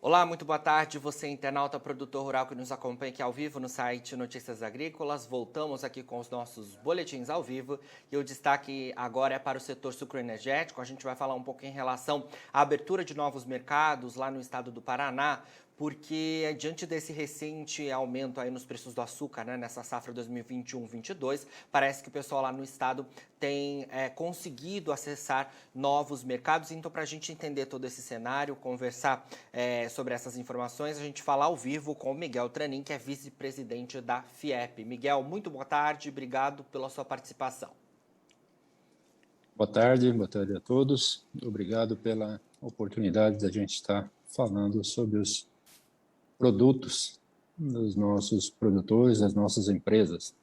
Olá, muito boa tarde, você internauta, produtor rural que nos acompanha aqui ao vivo no site Notícias Agrícolas. Voltamos aqui com os nossos boletins ao vivo e o destaque agora é para o setor sucroenergético. A gente vai falar um pouco em relação à abertura de novos mercados lá no estado do Paraná, porque diante desse recente aumento aí nos preços do açúcar, né, nessa safra 2021-22, parece que o pessoal lá no estado tem conseguido acessar novos mercados. Então, para a gente entender todo esse cenário, conversar sobre essas informações, a gente fala ao vivo com o Miguel Tranin, que é vice-presidente da FIEP. Miguel, muito boa tarde, obrigado pela sua participação. Boa tarde a todos. Obrigado pela oportunidade de a gente estar falando sobre os produtos dos nossos produtores, das nossas empresas.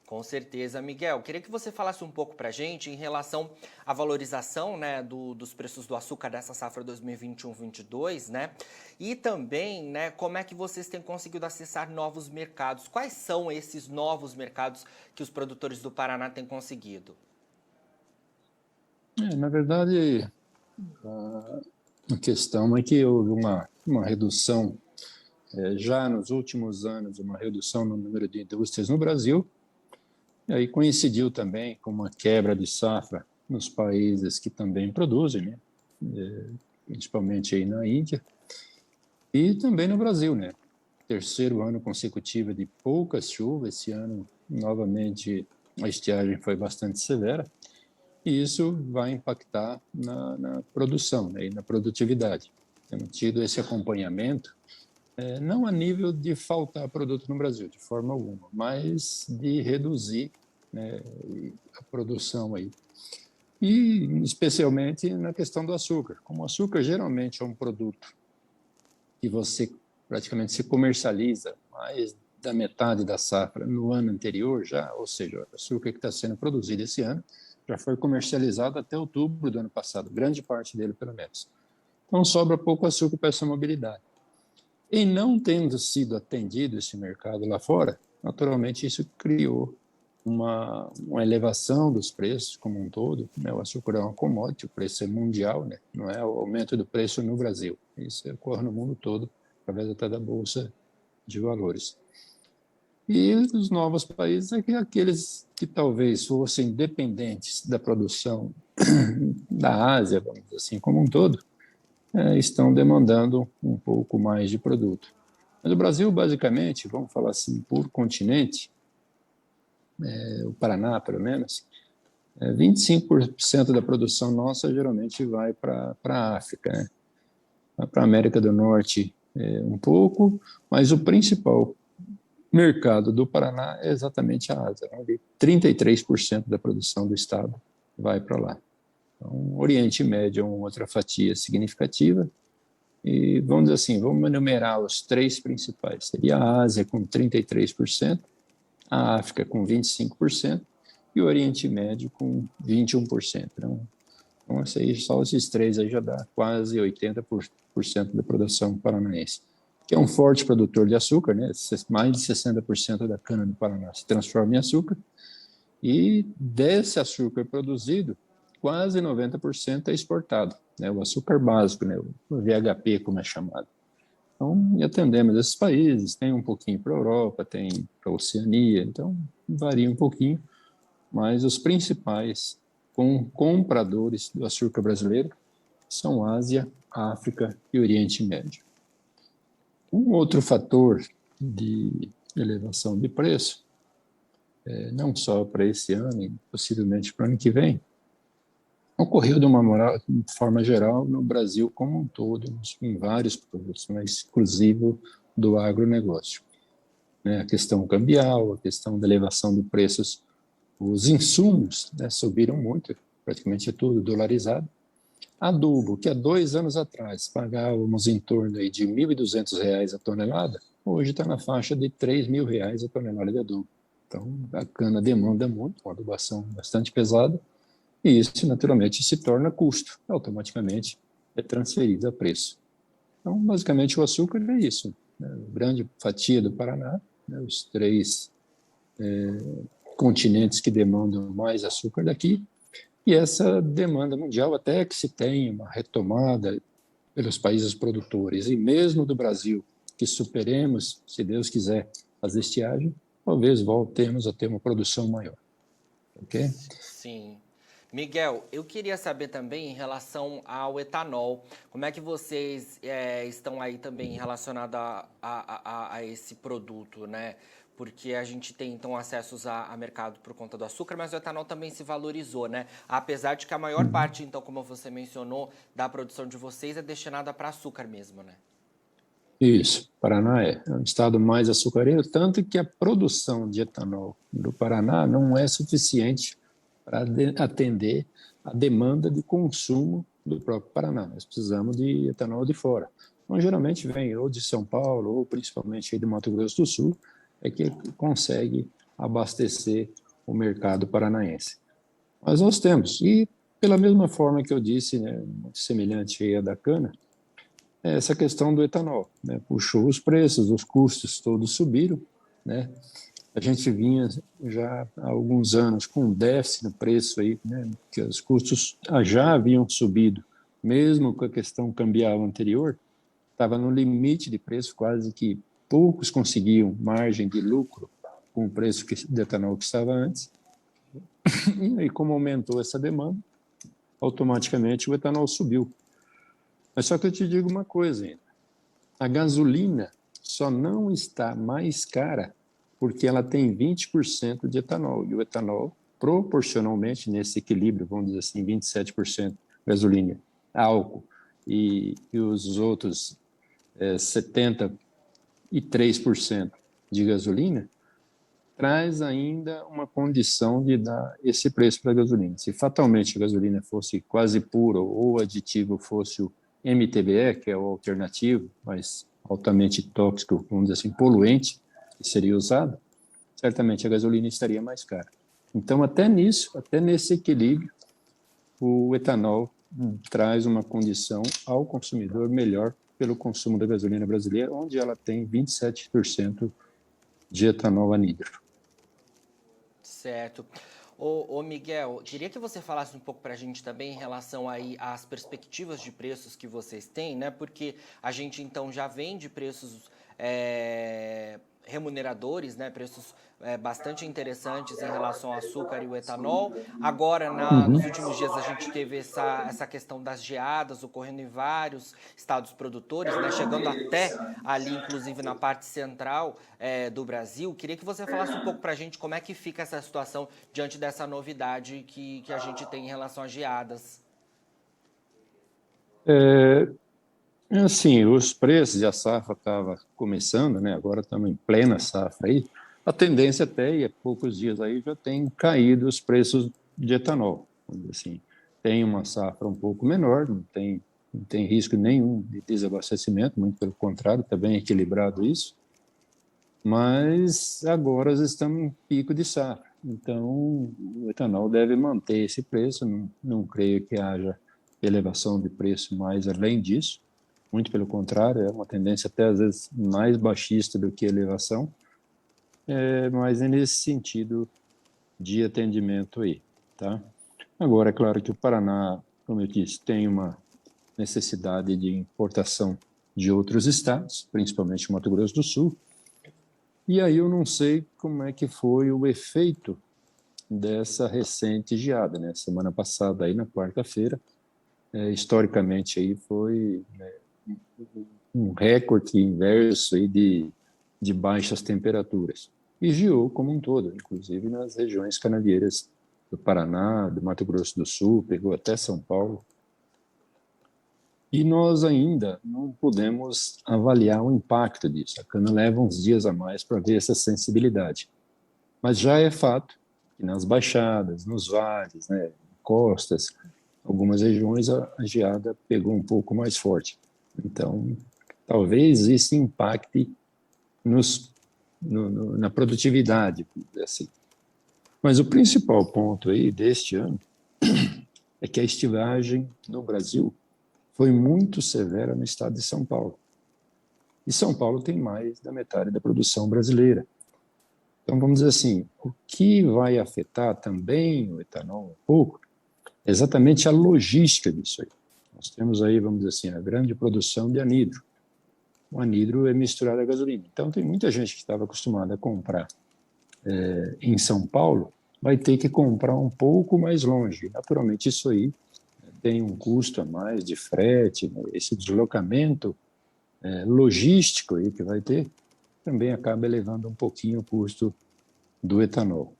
Com certeza, Miguel. Queria que você falasse um pouco para a gente em relação à valorização, né, dos preços do açúcar dessa safra 2021-22, né? E também, né, como é que vocês têm conseguido acessar novos mercados? Quais são esses novos mercados que os produtores do Paraná têm conseguido? Na verdade, a questão é que houve uma redução, já nos últimos anos, uma redução no número de indústrias no Brasil, e aí coincidiu também com uma quebra de safra nos países que também produzem, né? Principalmente aí na Índia, e também no Brasil, né? Terceiro ano consecutivo de poucas chuvas. Esse ano, novamente, a estiagem foi bastante severa, e isso vai impactar na produção, né, e na produtividade. Temos tido esse acompanhamento, não a nível de faltar produto no Brasil, de forma alguma, mas de reduzir, né, a produção aí. E especialmente na questão do açúcar. Como o açúcar geralmente é um produto que você praticamente se comercializa mais da metade da safra no ano anterior já, ou seja, o açúcar que está sendo produzido esse ano já foi comercializado até outubro do ano passado, grande parte dele pelo menos. Então sobra pouco açúcar para essa mobilidade. E não tendo sido atendido esse mercado lá fora, naturalmente isso criou uma elevação dos preços como um todo, né? O açúcar é uma commodity, o preço é mundial, né? Não é o aumento do preço no Brasil. Isso ocorre no mundo todo, através até da Bolsa de Valores. E os novos países é que aqueles que talvez fossem dependentes da produção da Ásia, vamos dizer assim, como um todo, estão demandando um pouco mais de produto. Mas o Brasil, basicamente, vamos falar assim, por continente, o Paraná, pelo menos, 25% da produção nossa geralmente vai para a África, né? Para a América do Norte um pouco, mas o principal mercado do Paraná é exatamente a Ásia, onde 33% da produção do estado vai para lá. Então, o Oriente Médio é uma outra fatia significativa, e vamos dizer assim, vamos enumerar os três principais. Seria a Ásia com 33%, a África com 25% e o Oriente Médio com 21%. Então só esses três aí já dá quase 80% da produção paranaense, que é um forte produtor de açúcar, né? Mais de 60% da cana do Paraná se transforma em açúcar, e desse açúcar produzido, quase 90% é exportado, né? O açúcar básico, né? O VHP, como é chamado. Então, atendemos esses países, tem um pouquinho para a Europa, tem para a Oceania, então varia um pouquinho, mas os principais compradores do açúcar brasileiro são Ásia, África e Oriente Médio. Um outro fator de elevação de preço, não só para esse ano, e possivelmente para o ano que vem, ocorreu de uma forma geral no Brasil como um todo, em vários produtos, mas exclusivo do agronegócio. A questão cambial, a questão da elevação de preços, os insumos, né, subiram muito, praticamente tudo dolarizado. Adubo, que há 2 anos atrás pagávamos em torno aí de R$ 1.200 a tonelada, hoje está na faixa de R$ 3.000 a tonelada de adubo. Então, a cana demanda muito, uma adubação bastante pesada, e isso, naturalmente, se torna custo, automaticamente é transferido a preço. Então, basicamente, o açúcar é isso, né? Grande fatia do Paraná, né? Os 3 continentes que demandam mais açúcar daqui, e essa demanda mundial, até que se tenha uma retomada pelos países produtores, e mesmo do Brasil, que superemos, se Deus quiser, as estiagens, talvez voltemos a ter uma produção maior. Ok? Sim. Miguel, eu queria saber também em relação ao etanol, como é que vocês estão aí também relacionado a esse produto, né? Porque a gente tem, então, acessos a mercado por conta do açúcar, mas o etanol também se valorizou, né? Apesar de que a maior parte, então, como você mencionou, da produção de vocês é destinada para açúcar mesmo, né? Isso, Paraná é um estado mais açucareiro, tanto que a produção de etanol do Paraná não é suficiente para atender a demanda de consumo do próprio Paraná. Nós precisamos de etanol de fora. Então, geralmente vem ou de São Paulo, ou principalmente aí do Mato Grosso do Sul, é que consegue abastecer o mercado paranaense. Mas nós temos, e pela mesma forma que eu disse, né, semelhante aí à da cana, essa questão do etanol, né? Puxou os preços, os custos todos subiram, né? A gente vinha já há alguns anos com um déficit no preço aí, né? Que os custos já haviam subido, mesmo com a questão cambial anterior, estava no limite de preço, quase que poucos conseguiam margem de lucro com o preço de etanol que estava antes. E aí, como aumentou essa demanda, automaticamente o etanol subiu. Mas só que eu te digo uma coisa ainda. A gasolina só não está mais cara porque ela tem 20% de etanol. E o etanol, proporcionalmente, nesse equilíbrio, vamos dizer assim, 27% gasolina, álcool, e os outros 73% de gasolina, traz ainda uma condição de dar esse preço para a gasolina. Se fatalmente a gasolina fosse quase pura ou o aditivo fosse o MTBE, que é o alternativo, mas altamente tóxico, vamos dizer assim, poluente, que seria usado, certamente a gasolina estaria mais cara. Então, até nisso, até nesse equilíbrio, o etanol traz uma condição ao consumidor melhor pelo consumo da gasolina brasileira, onde ela tem 27% de etanol anidro. Certo. Ô Miguel, queria que você falasse um pouco para a gente também em relação aí às perspectivas de preços que vocês têm, né? Porque a gente então já vem de preços remuneradores, né? Preços bastante interessantes em relação ao açúcar e o etanol. Agora, nos últimos dias, a gente teve essa questão das geadas ocorrendo em vários estados produtores, né? Chegando até ali, inclusive, na parte central do Brasil. Queria que você falasse um pouco para a gente como é que fica essa situação diante dessa novidade que a gente tem em relação às geadas. Assim, os preços, e a safra estava começando, né? Agora estamos em plena safra aí. A tendência até, e há poucos dias aí, já tem caído os preços de etanol. Assim, tem uma safra um pouco menor, não tem risco nenhum de desabastecimento, muito pelo contrário, está bem equilibrado isso. Mas agora nós estamos em pico de safra. Então, o etanol deve manter esse preço, não creio que haja elevação de preço mais além disso. Muito pelo contrário, é uma tendência até às vezes mais baixista do que elevação, mas é nesse sentido de atendimento aí, tá? Agora, é claro que o Paraná, como eu disse, tem uma necessidade de importação de outros estados, principalmente o Mato Grosso do Sul, e aí eu não sei como é que foi o efeito dessa recente geada, né? Semana passada, aí na quarta-feira, historicamente aí foi um recorde inverso aí de baixas temperaturas. E geou como um todo, inclusive nas regiões canavieras do Paraná, do Mato Grosso do Sul, pegou até São Paulo. E nós ainda não podemos avaliar o impacto disso. A cana leva uns dias a mais para ver essa sensibilidade. Mas já é fato que nas baixadas, nos vales, né, costas, algumas regiões a geada pegou um pouco mais forte. Então, talvez isso impacte na produtividade, assim. Mas o principal ponto aí deste ano é que a estiagem no Brasil foi muito severa no estado de São Paulo. E São Paulo tem mais da metade da produção brasileira. Então, vamos dizer assim, o que vai afetar também o etanol um pouco é exatamente a logística disso aí. Nós temos aí, vamos dizer assim, a grande produção de anidro. O anidro é misturado à gasolina. Então, tem muita gente que estava acostumada a comprar em São Paulo, vai ter que comprar um pouco mais longe. Naturalmente, isso aí tem um custo a mais de frete, né? Esse deslocamento logístico aí que vai ter, também acaba elevando um pouquinho o custo do etanol.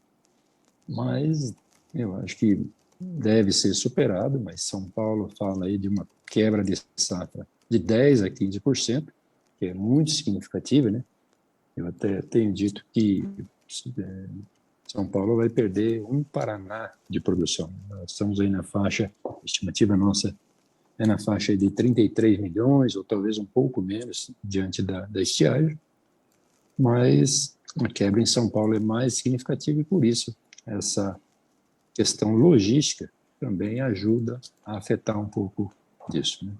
Mas eu acho que deve ser superado, mas São Paulo fala aí de uma quebra de safra de 10% a 15%, que é muito significativa, né? Eu até tenho dito que São Paulo vai perder um Paraná de produção. Nós estamos aí na faixa, a estimativa nossa é na faixa de 33 milhões, ou talvez um pouco menos, diante da estiagem, mas a quebra em São Paulo é mais significativa e, por isso, essa questão logística também ajuda a afetar um pouco disso. Né?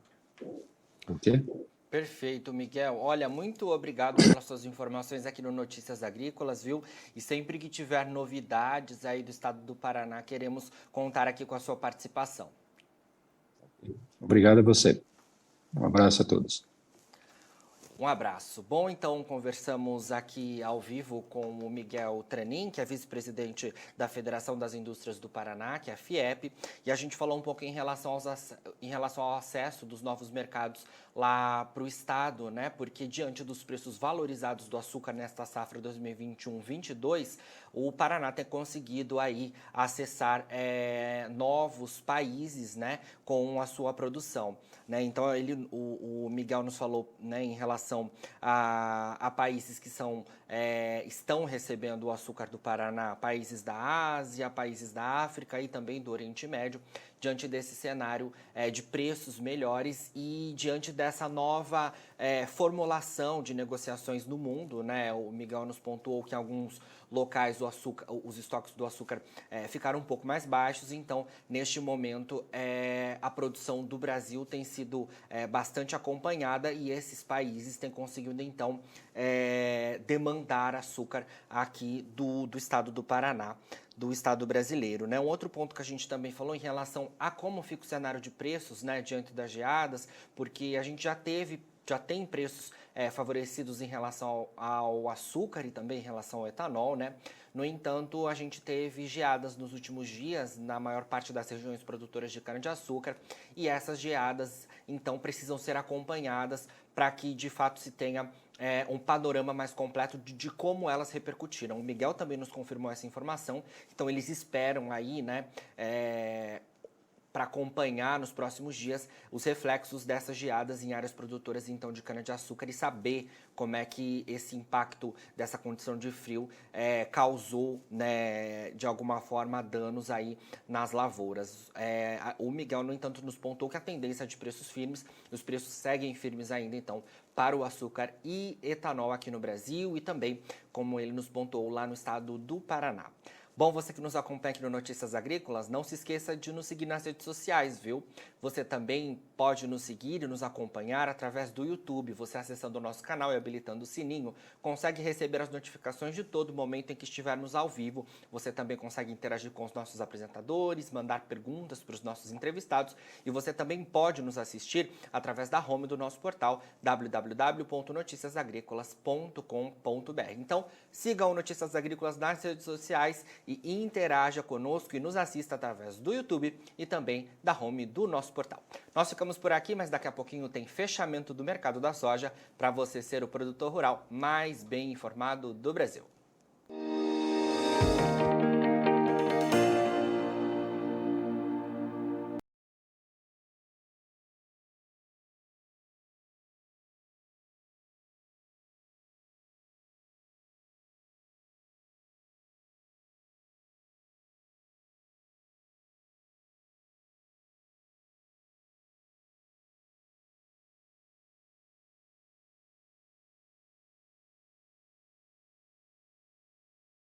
Ok? Perfeito, Miguel. Olha, muito obrigado pelas suas informações aqui no Notícias Agrícolas, viu? E sempre que tiver novidades aí do estado do Paraná, queremos contar aqui com a sua participação. Obrigado a você. Um abraço a todos. Um abraço. Bom, então conversamos aqui ao vivo com o Miguel Tranin, que é vice-presidente da Federação das Indústrias do Paraná, que é a FIEP, e a gente falou um pouco em relação ao acesso dos novos mercados lá para o estado, né? Porque diante dos preços valorizados do açúcar nesta safra 2021-22, o Paraná tem conseguido aí acessar novos países, né, com a sua produção. Né? Então, o Miguel nos falou, né, em relação a países que estão recebendo o açúcar do Paraná, países da Ásia, países da África e também do Oriente Médio, diante desse cenário de preços melhores e diante dessa nova formulação de negociações no mundo. Né? O Miguel nos pontuou que em alguns locais os estoques do açúcar ficaram um pouco mais baixos, então neste momento a produção do Brasil tem sido bastante acompanhada e esses países têm conseguido então demandar açúcar aqui do estado do Paraná, do estado brasileiro. Né? Um outro ponto que a gente também falou em relação a como fica o cenário de preços, né, diante das geadas, porque a gente já tem preços favorecidos em relação ao açúcar e também em relação ao etanol, né? No entanto, a gente teve geadas nos últimos dias na maior parte das regiões produtoras de cana-de-açúcar e essas geadas, então, precisam ser acompanhadas para que, de fato, se tenha um panorama mais completo de como elas repercutiram. O Miguel também nos confirmou essa informação, então eles esperam aí, né, para acompanhar nos próximos dias os reflexos dessas geadas em áreas produtoras então de cana-de-açúcar e saber como é que esse impacto dessa condição de frio causou, né, de alguma forma danos aí nas lavouras. O Miguel, no entanto, nos pontuou que a tendência é de preços firmes, os preços seguem firmes ainda então para o açúcar e etanol aqui no Brasil e também, como ele nos pontuou, lá no estado do Paraná. Bom, você que nos acompanha aqui no Notícias Agrícolas, não se esqueça de nos seguir nas redes sociais, viu? Você também pode nos seguir e nos acompanhar através do YouTube. Você acessando o nosso canal e habilitando o sininho, consegue receber as notificações de todo momento em que estivermos ao vivo. Você também consegue interagir com os nossos apresentadores, mandar perguntas para os nossos entrevistados e você também pode nos assistir através da home do nosso portal www.noticiasagricolas.com.br. Então, siga o Notícias Agrícolas nas redes sociais e interaja conosco e nos assista através do YouTube e também da home do nosso portal. Nós ficamos por aqui, mas daqui a pouquinho tem fechamento do mercado da soja para você ser o produtor rural mais bem informado do Brasil.